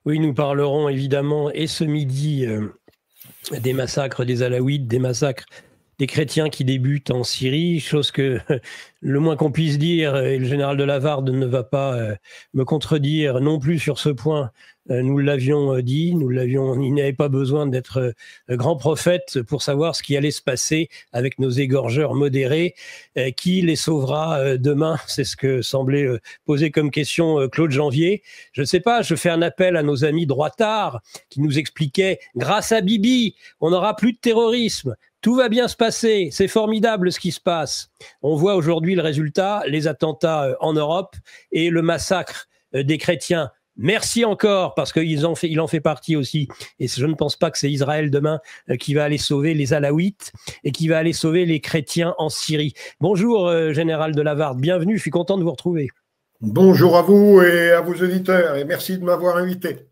Oui, nous parlerons évidemment, et ce midi, des massacres des Alaouites, des massacres des chrétiens qui débutent en Syrie, chose que le moins qu'on puisse dire, et le général de Lavarde ne va pas me contredire non plus sur ce point. Nous l'avions dit, il n'avait pas besoin d'être grand prophète pour savoir ce qui allait se passer avec nos égorgeurs modérés. Qui les sauvera demain? C'est ce que semblait poser comme question Claude Janvier. Je ne sais pas, je fais un appel à nos amis droitards qui nous expliquaient, grâce à Bibi, on n'aura plus de terrorisme. Tout va bien se passer, c'est formidable ce qui se passe. On voit aujourd'hui le résultat, les attentats en Europe et le massacre des chrétiens. Merci encore, parce qu'il en fait partie aussi. Et je ne pense pas que c'est Israël demain qui va aller sauver les Alaouites et qui va aller sauver les chrétiens en Syrie. Bonjour, général de Lavarde, bienvenue, je suis content de vous retrouver. Bonjour à vous et à vos auditeurs, et merci de m'avoir invité.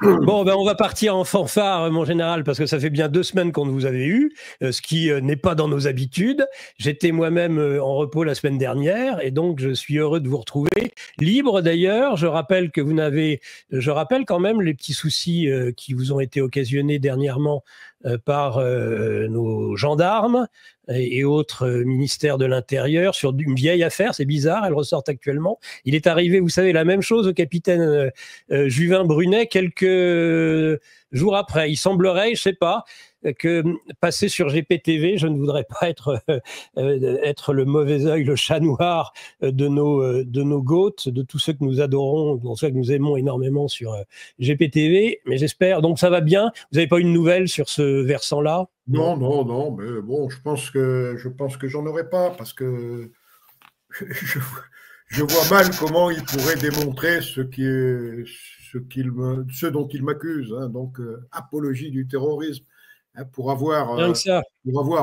Bon, ben on va partir en fanfare, mon général, parce que ça fait bien 2 semaines qu'on vous avait eu, ce qui n'est pas dans nos habitudes. J'étais moi-même en repos la semaine dernière, et donc je suis heureux de vous retrouver. Libre d'ailleurs, je rappelle quand même les petits soucis qui vous ont été occasionnés dernièrement par nos gendarmes et autres ministères de l'Intérieur sur une vieille affaire, c'est bizarre, elle ressort actuellement. Il est arrivé, vous savez, la même chose au capitaine Juvin Brunet quelques jours après. Il semblerait, je sais pas, que passer sur GPTV, je ne voudrais pas être le mauvais œil, le chat noir de nos goths, de tous ceux que nous adorons, de ceux que nous aimons énormément sur GPTV, mais j'espère. Donc ça va bien. Vous n'avez pas une nouvelle sur ce versant-là? Non, mais bon, je pense que j'en aurai pas, parce que je vois mal comment il pourrait démontrer ce dont il m'accuse, hein, donc apologie du terrorisme, hein, pour avoir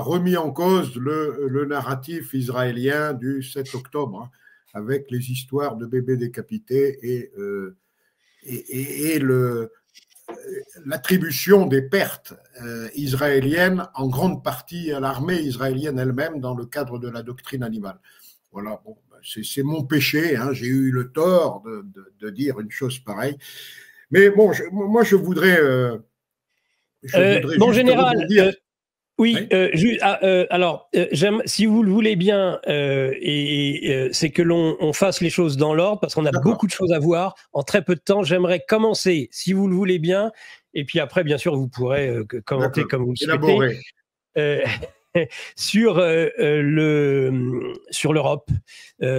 remis en cause le narratif israélien du 7 octobre, hein, avec les histoires de bébés décapités et l'attribution des pertes israéliennes en grande partie à l'armée israélienne elle-même dans le cadre de la doctrine animale. Voilà, bon, c'est mon péché, hein, j'ai eu le tort de dire une chose pareille. Mais bon, moi je voudrais mon général, rebondir. oui, alors, si vous le voulez bien, c'est que l'on fasse les choses dans l'ordre, parce qu'on a beaucoup de choses à voir en très peu de temps. J'aimerais commencer, si vous le voulez bien, et puis après, bien sûr, vous pourrez commenter comme vous le souhaitez. Sur l'Europe,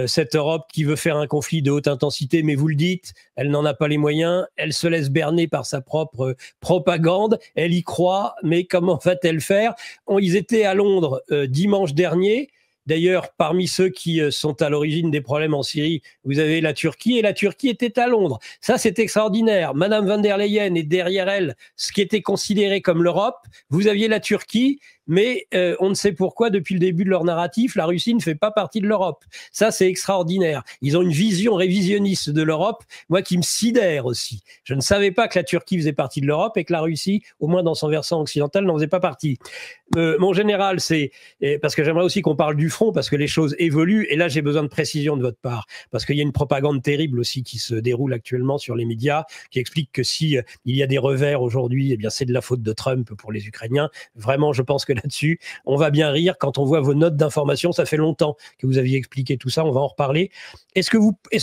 cette Europe qui veut faire un conflit de haute intensité, mais vous le dites, elle n'en a pas les moyens, elle se laisse berner par sa propre propagande, elle y croit, mais comment va-t-elle faire? Ils étaient à Londres dimanche dernier. D'ailleurs, parmi ceux qui sont à l'origine des problèmes en Syrie, vous avez la Turquie, et la Turquie était à Londres. Ça, c'est extraordinaire. Madame von der Leyen est derrière elle, ce qui était considéré comme l'Europe. Vous aviez la Turquie, mais on ne sait pourquoi, depuis le début de leur narratif, la Russie ne fait pas partie de l'Europe. Ça, c'est extraordinaire. Ils ont une vision révisionniste de l'Europe, moi, qui me sidère aussi. Je ne savais pas que la Turquie faisait partie de l'Europe et que la Russie, au moins dans son versant occidental, n'en faisait pas partie. Mon général, c'est parce que j'aimerais aussi qu'on parle du front, parce que les choses évoluent, et là, j'ai besoin de précision de votre part, parce qu'il y a une propagande terrible aussi qui se déroule actuellement sur les médias, qui explique que si il y a des revers aujourd'hui, eh bien, c'est de la faute de Trump pour les Ukrainiens. Vraiment, je pense que là-dessus, on va bien rire quand on voit vos notes d'information. Ça fait longtemps que vous aviez expliqué tout ça, on va en reparler. Est-ce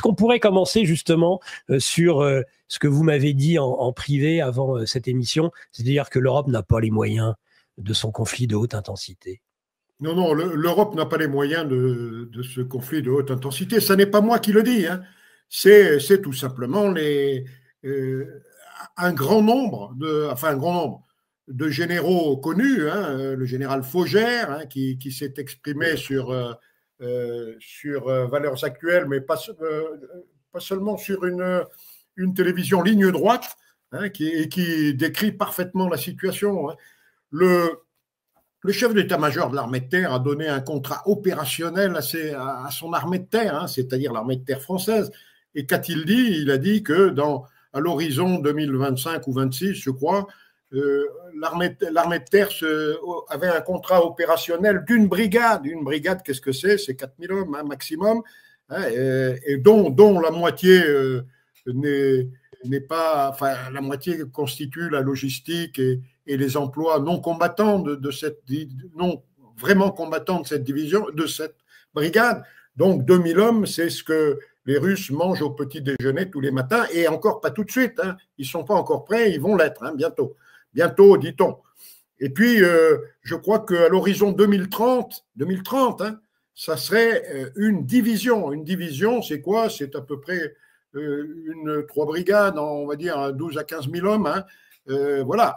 qu'on pourrait commencer justement sur ce que vous m'avez dit en privé avant cette émission, c'est-à-dire que l'Europe n'a pas les moyens de son conflit de haute intensité? Non, l'Europe n'a pas les moyens de ce conflit de haute intensité. Ce n'est pas moi qui le dis, hein. C'est tout simplement un grand nombre de généraux connus, hein, le général Faugère, hein, qui s'est exprimé sur Valeurs Actuelles, mais pas seulement sur une télévision ligne droite, hein, qui décrit parfaitement la situation, hein. Le chef d'état-major de l'armée de terre a donné un contrat opérationnel à son armée de terre, hein, c'est-à-dire l'armée de terre française. Et qu'a-t-il dit? Il a dit que à l'horizon 2025 ou 2026, je crois, l'armée de terre avait un contrat opérationnel d'une brigade. Une brigade, qu'est-ce que c'est? C'est 4000 hommes, hein, maximum, hein, et dont la moitié n'est pas, enfin, la moitié constitue la logistique et les emplois non combattants de cette, non vraiment combattants de cette division, de cette brigade. Donc 2000 hommes, c'est ce que les Russes mangent au petit déjeuner tous les matins, et encore pas tout de suite, hein. Ils ne sont pas encore prêts, ils vont l'être, hein, bientôt. Bientôt, dit-on. Et puis, je crois qu'à l'horizon 2030, hein, ça serait une division. Une division, c'est quoi? C'est à peu près 3 brigades, on va dire 12 à 15 000 hommes, hein, voilà,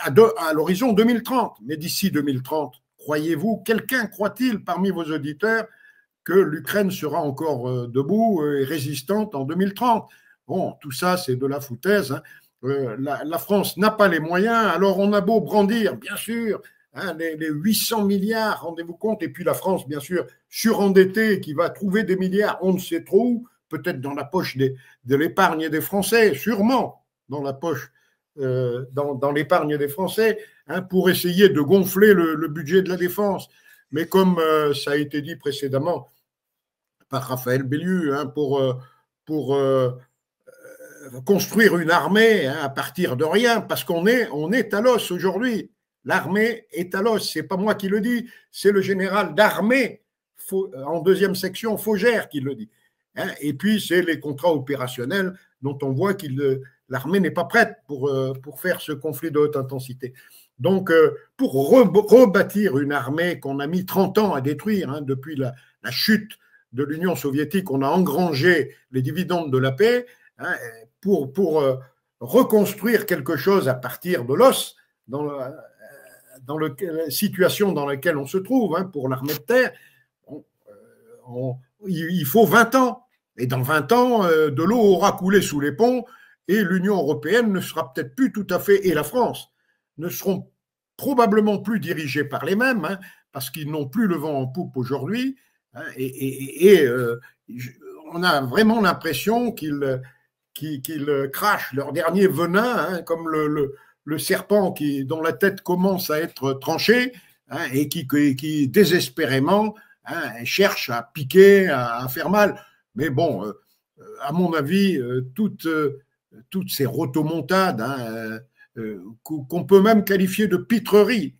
à l'horizon 2030. Mais d'ici 2030, croyez-vous, quelqu'un croit-il parmi vos auditeurs que l'Ukraine sera encore debout et résistante en 2030? Bon, tout ça, c'est de la foutaise, hein. La France n'a pas les moyens, alors on a beau brandir, bien sûr, hein, les 800 milliards, rendez-vous compte, et puis la France, bien sûr, surendettée, qui va trouver des milliards, on ne sait trop où, peut-être dans la poche de l'épargne des Français, sûrement dans la poche, dans l'épargne des Français, hein, pour essayer de gonfler le budget de la défense. Mais comme ça a été dit précédemment par Raphaël Bellu, hein, pour construire une armée, hein, à partir de rien, parce qu'on est à l'os aujourd'hui. L'armée est à l'os. C'est pas moi qui le dis, c'est le général d'armée en deuxième section, Faugère, qui le dit. Hein, et puis, c'est les contrats opérationnels dont on voit que l'armée n'est pas prête pour faire ce conflit de haute intensité. Donc, pour rebâtir une armée qu'on a mis 30 ans à détruire, hein, depuis la chute de l'Union soviétique, on a engrangé les dividendes de la paix, hein, pour reconstruire quelque chose à partir de l'os, dans la situation dans laquelle on se trouve, hein, pour l'armée de terre, il faut 20 ans. Et dans 20 ans, de l'eau aura coulé sous les ponts et l'Union européenne ne sera peut-être plus tout à fait, et la France, ne seront probablement plus dirigées par les mêmes, hein, parce qu'ils n'ont plus le vent en poupe aujourd'hui, hein, on a vraiment l'impression qu'ils crachent leur dernier venin, hein, comme le serpent dont la tête commence à être tranchée, hein, et qui désespérément, hein, cherche à piquer, à faire mal. Mais bon, à mon avis, toutes ces rotomontades, hein, qu'on peut même qualifier de pitrerie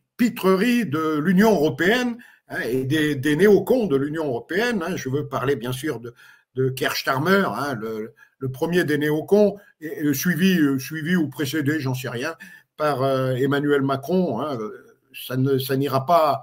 de l'Union européenne, hein, et des néocons de l'Union européenne, hein, je veux parler bien sûr de Keir Starmer, hein, le premier des néocons, suivi ou précédé, j'en sais rien, par Emmanuel Macron, hein, ça n'ira pas,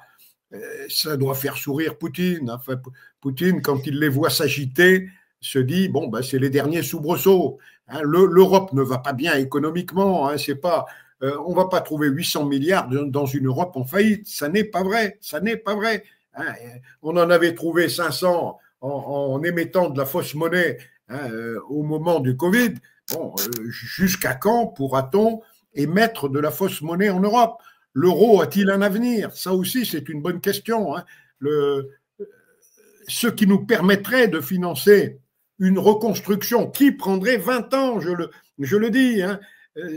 ça doit faire sourire Poutine. Enfin, Poutine, quand il les voit s'agiter, se dit, bon, ben, c'est les derniers soubresauts. Hein, l'Europe ne va pas bien économiquement, hein, c'est pas, on ne va pas trouver 800 milliards dans une Europe en faillite, ça n'est pas vrai, ça n'est pas vrai. Hein, on en avait trouvé 500 en émettant de la fausse monnaie, hein, au moment du Covid. Bon, jusqu'à quand pourra-t-on émettre de la fausse monnaie en Europe? L'euro a-t-il un avenir? Ça aussi, c'est une bonne question, hein. Ce qui nous permettrait de financer une reconstruction qui prendrait 20 ans, je le dis, hein.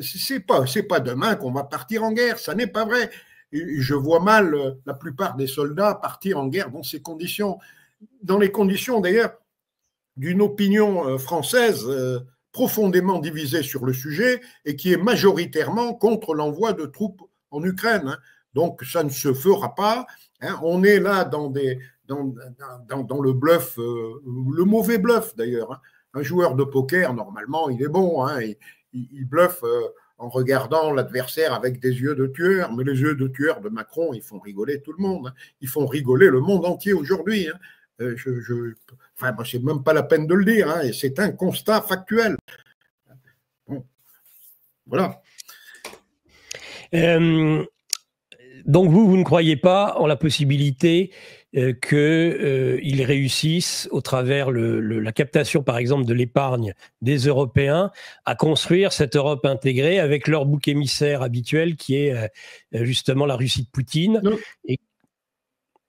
C'est pas demain qu'on va partir en guerre, ça n'est pas vrai. Et je vois mal la plupart des soldats partir en guerre dans ces conditions. Dans les conditions, d'ailleurs, d'une opinion française profondément divisée sur le sujet et qui est majoritairement contre l'envoi de troupes en Ukraine, hein. Donc, ça ne se fera pas, hein. On est là dans le bluff, le mauvais bluff d'ailleurs, hein. Un joueur de poker, normalement, il est bon, hein. Il bluffe en regardant l'adversaire avec des yeux de tueur, mais les yeux de tueur de Macron, ils font rigoler tout le monde, hein. Ils font rigoler le monde entier aujourd'hui, hein. Enfin, c'est même pas la peine de le dire, hein, et c'est un constat factuel. Bon. Voilà. Donc vous ne croyez pas en la possibilité qu'ils réussissent, au travers la captation, par exemple, de l'épargne des Européens, à construire cette Europe intégrée avec leur bouc émissaire habituel qui est justement la Russie de Poutine. Non.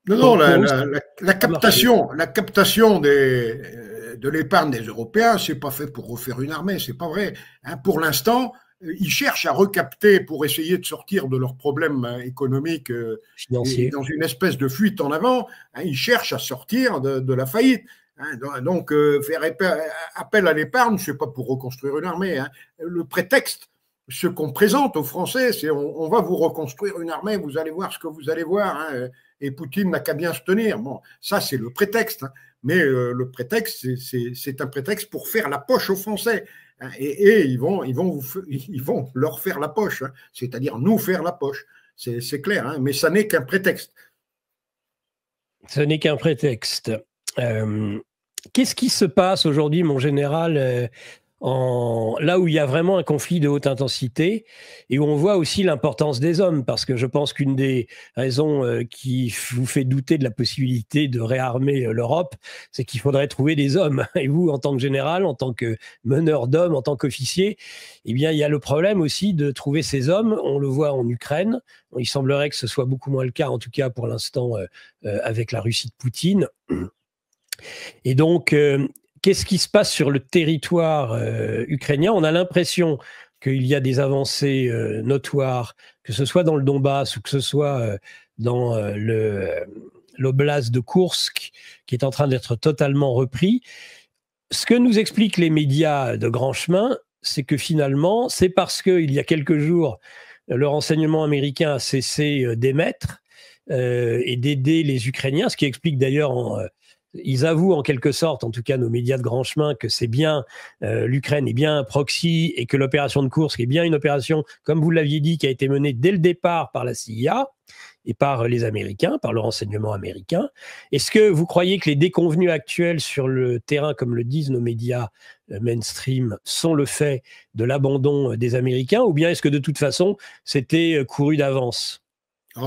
Non, la captation de l'épargne des Européens, c'est pas fait pour refaire une armée, c'est pas vrai. Hein, pour l'instant, ils cherchent à recapter pour essayer de sortir de leurs problèmes économiques financiers, dans une espèce de fuite en avant. Hein, ils cherchent à sortir de la faillite. Hein. Donc, faire appel à l'épargne, ce n'est pas pour reconstruire une armée. Hein. Le prétexte, ce qu'on présente aux Français, c'est on va vous reconstruire une armée, vous allez voir ce que vous allez voir. Hein. Et Poutine n'a qu'à bien se tenir. Bon, ça, c'est le prétexte. Hein. Mais le prétexte, c'est un prétexte pour faire la poche aux Français. Hein. Et ils vont leur faire la poche, hein. C'est-à-dire nous faire la poche. C'est clair, hein. Mais ça n'est qu'un prétexte. Ce n'est qu'un prétexte. Qu'est-ce qui se passe aujourd'hui, mon général, là où il y a vraiment un conflit de haute intensité et où on voit aussi l'importance des hommes, parce que je pense qu'une des raisons qui vous fait douter de la possibilité de réarmer l'Europe, c'est qu'il faudrait trouver des hommes. Et vous, en tant que général, en tant que meneur d'hommes, en tant qu'officier, eh bien, il y a le problème aussi de trouver ces hommes. On le voit en Ukraine. Il semblerait que ce soit beaucoup moins le cas, en tout cas pour l'instant, avec la Russie de Poutine. Et donc, qu'est-ce qui se passe sur le territoire ukrainien? On a l'impression qu'il y a des avancées notoires, que ce soit dans le Donbass ou que ce soit dans l'oblast de Koursk, qui est en train d'être totalement repris. Ce que nous expliquent les médias de grand chemin, c'est que finalement, c'est parce qu'il y a quelques jours, le renseignement américain a cessé d'émettre et d'aider les Ukrainiens, ce qui explique d'ailleurs ils avouent en quelque sorte, en tout cas nos médias de grand chemin, que c'est bien l'Ukraine est bien un proxy et que l'opération de Koursk est bien une opération, comme vous l'aviez dit, qui a été menée dès le départ par la CIA et par les Américains, par le renseignement américain. Est-ce que vous croyez que les déconvenues actuelles sur le terrain, comme le disent nos médias mainstream, sont le fait de l'abandon des Américains, ou bien est-ce que de toute façon c'était couru d'avance?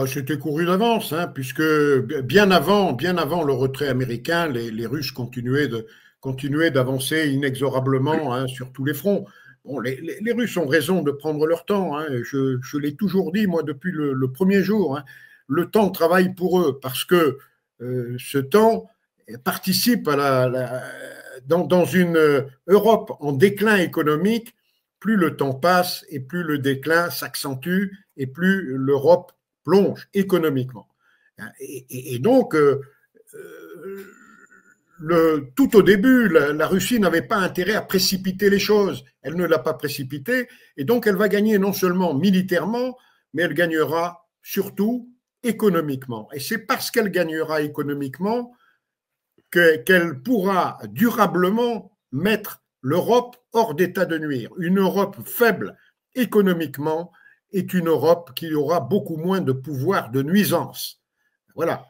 C'était couru d'avance, hein, puisque bien avant le retrait américain, les Russes continuaient d'avancer inexorablement, hein, sur tous les fronts. Bon, les Russes ont raison de prendre leur temps. Hein. Je l'ai toujours dit, moi, depuis le premier jour. Hein. Le temps travaille pour eux parce que ce temps participe dans une Europe en déclin économique. Plus le temps passe et plus le déclin s'accentue et plus l'Europe plonge économiquement. Et donc, tout au début, la Russie n'avait pas intérêt à précipiter les choses. Elle ne l'a pas précipité, et donc elle va gagner non seulement militairement, mais elle gagnera surtout économiquement. Et c'est parce qu'elle gagnera économiquement qu'elle pourra durablement mettre l'Europe hors d'état de nuire. Une Europe faible économiquement est une Europe qui aura beaucoup moins de pouvoir de nuisance. Voilà.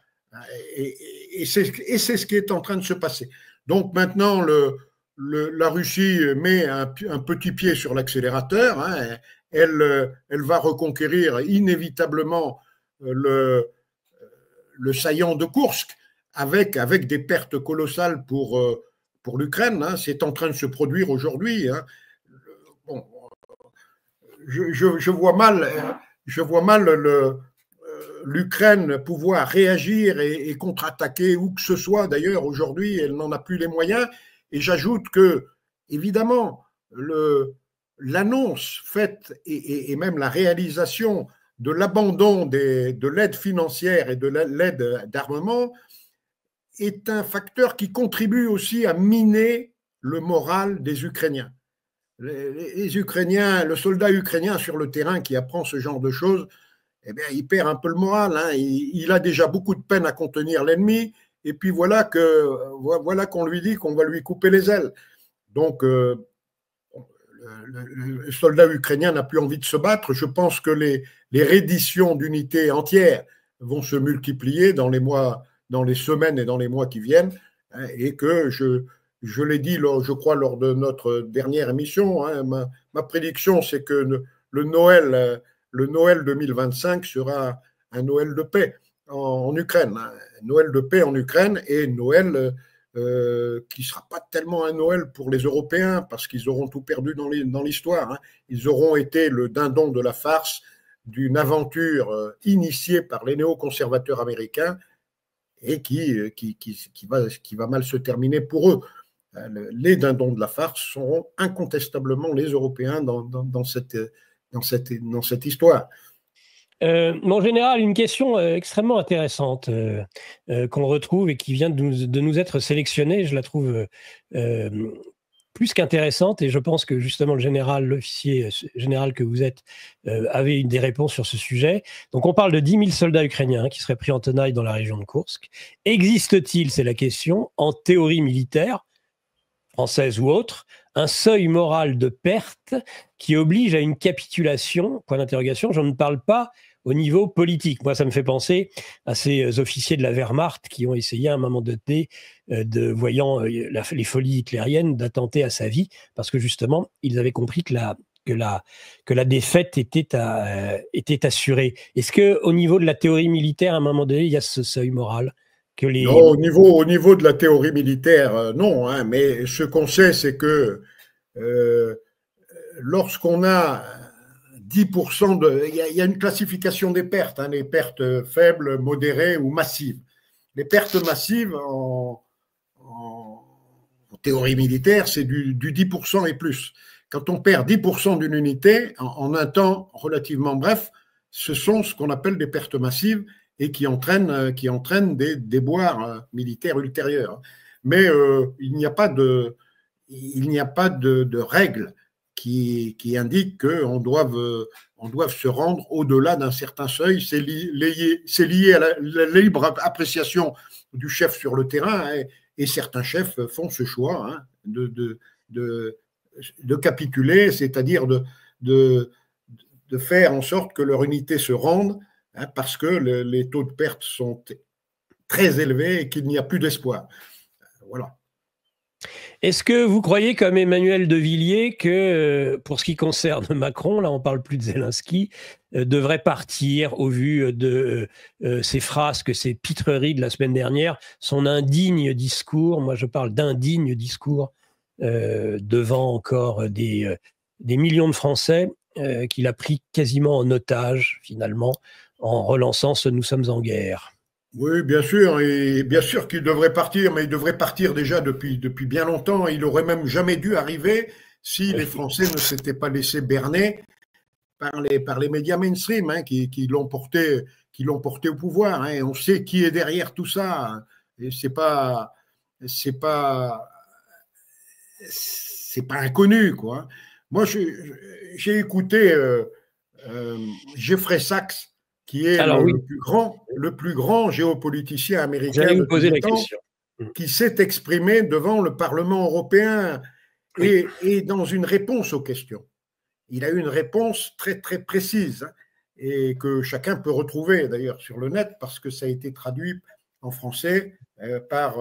Et c'est ce qui est en train de se passer. Donc maintenant, la Russie met un petit pied sur l'accélérateur. Hein. Elle va reconquérir inévitablement le saillant de Koursk avec des pertes colossales pour l'Ukraine. Hein. C'est en train de se produire aujourd'hui. Hein. Bon, je vois mal l'Ukraine pouvoir réagir et contre-attaquer où que ce soit. D'ailleurs, aujourd'hui, elle n'en a plus les moyens. Et j'ajoute que, évidemment, l'annonce faite et même la réalisation de l'abandon de l'aide financière et de l'aide d'armement est un facteur qui contribue aussi à miner le moral des Ukrainiens. Les Ukrainiens, le soldat ukrainien sur le terrain qui apprend ce genre de choses, eh bien, il perd un peu le moral. Hein. Il a déjà beaucoup de peine à contenir l'ennemi, et puis voilà qu'on lui dit qu'on va lui couper les ailes. Donc, le soldat ukrainien n'a plus envie de se battre. Je pense que les redditions d'unités entières vont se multiplier dans les semaines et dans les mois qui viennent, hein, et que je l'ai dit, je crois, lors de notre dernière émission, hein, ma prédiction, c'est que le Noël 2025 sera un Noël de paix en Ukraine. Hein, Noël de paix en Ukraine et Noël qui ne sera pas tellement un Noël pour les Européens parce qu'ils auront tout perdu dans l'histoire. Hein. Ils auront été le dindon de la farce d'une aventure initiée par les néoconservateurs américains et qui va mal se terminer pour eux. Les dindons de la farce seront incontestablement les Européens dans cette histoire. Mon général, une question extrêmement intéressante qu'on retrouve et qui vient de nous être sélectionnée. Je la trouve plus qu'intéressante et je pense que justement le général, l'officier général que vous êtes, avait des réponses sur ce sujet. Donc on parle de 10 000 soldats ukrainiens qui seraient pris en tenaille dans la région de Koursk. Existe-t-il, c'est la question, en théorie militaire, française ou autre, un seuil moral de perte qui oblige à une capitulation, point d'interrogation, je ne parle pas au niveau politique. Moi, ça me fait penser à ces officiers de la Wehrmacht qui ont essayé à un moment donné, voyant les folies hitlériennes, d'attenter à sa vie, parce que justement, ils avaient compris que la défaite était assurée. Est-ce qu'au niveau de la théorie militaire, à un moment donné, il y a ce seuil moral que les... Non, au niveau de la théorie militaire, non, hein, mais ce qu'on sait, c'est que lorsqu'on a 10% il y a une classification des pertes, hein, les pertes faibles, modérées ou massives. Les pertes massives en théorie militaire, c'est du 10% et plus. Quand on perd 10% d'une unité en un temps relativement bref, ce sont ce qu'on appelle des pertes massives et qui entraînent des déboires militaires ultérieurs. Mais il n'y a pas de règle qui indique qu'on doive se rendre au-delà d'un certain seuil. C'est lié à la libre appréciation du chef sur le terrain, hein, et certains chefs font ce choix, hein, de capituler, c'est-à-dire de faire en sorte que leur unité se rende, hein, parce que les taux de perte sont très élevés et qu'il n'y a plus d'espoir. Voilà. Est-ce que vous croyez, comme Emmanuel de Villiers, que pour ce qui concerne Macron, là on parle plus de Zelensky, devrait partir au vu de ces frasques, ces pitreries de la semaine dernière, son indigne discours, moi je parle d'indigne discours devant encore des millions de Français qu'il a pris quasiment en otage finalement en relançant ce « nous sommes en guerre ». Oui, bien sûr, et bien sûr qu'il devrait partir, mais il devrait partir déjà depuis bien longtemps. Il aurait même jamais dû arriver si les Français ne s'étaient pas laissés berner par les médias mainstream, hein, qui l'ont porté au pouvoir, hein. On sait qui est derrière tout ça, hein, et c'est pas inconnu, quoi. Moi, j'ai écouté Jeffrey Sachs, qui est le plus grand géopoliticien américain de tous les temps, qui s'est exprimé devant le Parlement européen et dans une réponse aux questions. Il a eu une réponse très, très précise, hein, et que chacun peut retrouver d'ailleurs sur le net parce que ça a été traduit en français par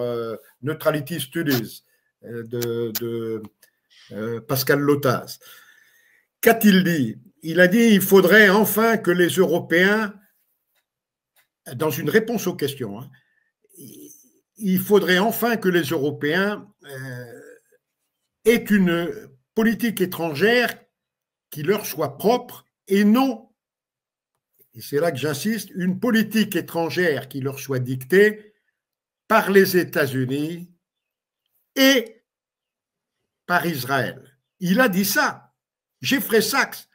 Neutrality Studies de Pascal Lotaz. Qu'a-t-il dit? Il a dit qu'il faudrait enfin que les Européens, dans une réponse aux questions, hein, il faudrait enfin que les Européens aient une politique étrangère qui leur soit propre et non, et c'est là que j'insiste, une politique étrangère qui leur soit dictée par les États-Unis et par Israël. Il a dit ça. Jeffrey Sachs,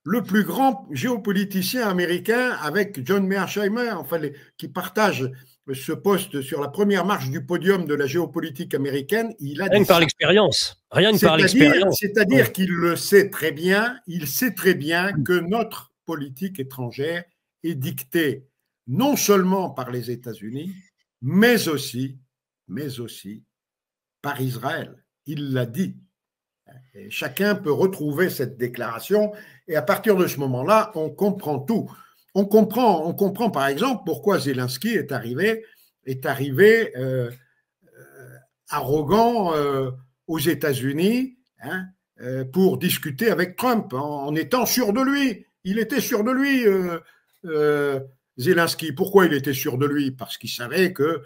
le plus grand géopoliticien américain, avec John Mearsheimer, enfin qui partagent ce poste sur la première marche du podium de la géopolitique américaine, il a rien dit que par l'expérience. Rien que par l'expérience. C'est-à-dire qu'il le sait très bien, il sait très bien que notre politique étrangère est dictée non seulement par les États-Unis, mais aussi par Israël. Il l'a dit. Et chacun peut retrouver cette déclaration et à partir de ce moment-là, on comprend tout. On comprend par exemple pourquoi Zelensky est arrivé arrogant aux États-Unis, hein, pour discuter avec Trump en étant sûr de lui. Il était sûr de lui, Zelensky. Pourquoi il était sûr de lui? Parce qu'il savait que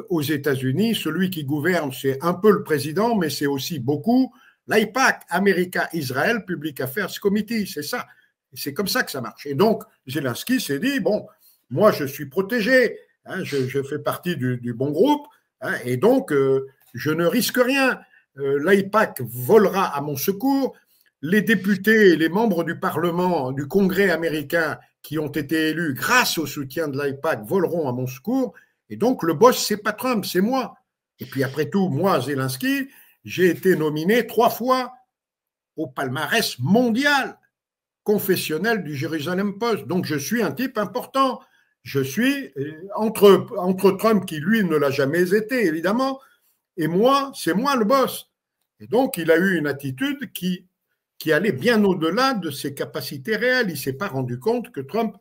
aux États-Unis, celui qui gouverne, c'est un peu le président, mais c'est aussi beaucoup l'AIPAC, America Israel Public Affairs Committee, c'est ça. C'est comme ça que ça marche. Et donc, Zelensky s'est dit, bon, moi, je suis protégé, hein, je fais partie du bon groupe, hein, et donc, je ne risque rien. L'AIPAC volera à mon secours. Les députés et les membres du Parlement, du Congrès américain, qui ont été élus grâce au soutien de l'AIPAC voleront à mon secours. Et donc, le boss, c'est pas Trump, c'est moi. Et puis, après tout, moi, Zelensky, j'ai été nominé 3 fois au palmarès mondial confessionnel du Jerusalem Post. Donc, je suis un type important. Je suis entre Trump, qui lui ne l'a jamais été, évidemment, et moi, c'est moi le boss. Et donc, il a eu une attitude qui allait bien au-delà de ses capacités réelles. Il ne s'est pas rendu compte que Trump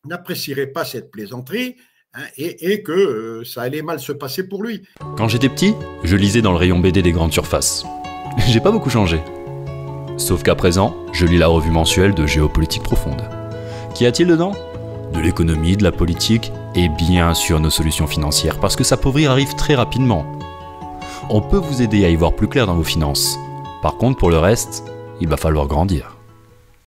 n'apprécierait pas cette plaisanterie, hein, et que ça allait mal se passer pour lui. Quand j'étais petit, je lisais dans le rayon BD des grandes surfaces. J'ai pas beaucoup changé. Sauf qu'à présent, je lis la revue mensuelle de Géopolitique Profonde. Qu'y a-t-il dedans ? De l'économie, de la politique, et bien sûr nos solutions financières, parce que s'appauvrir arrive très rapidement. On peut vous aider à y voir plus clair dans vos finances. Par contre, pour le reste, il va falloir grandir.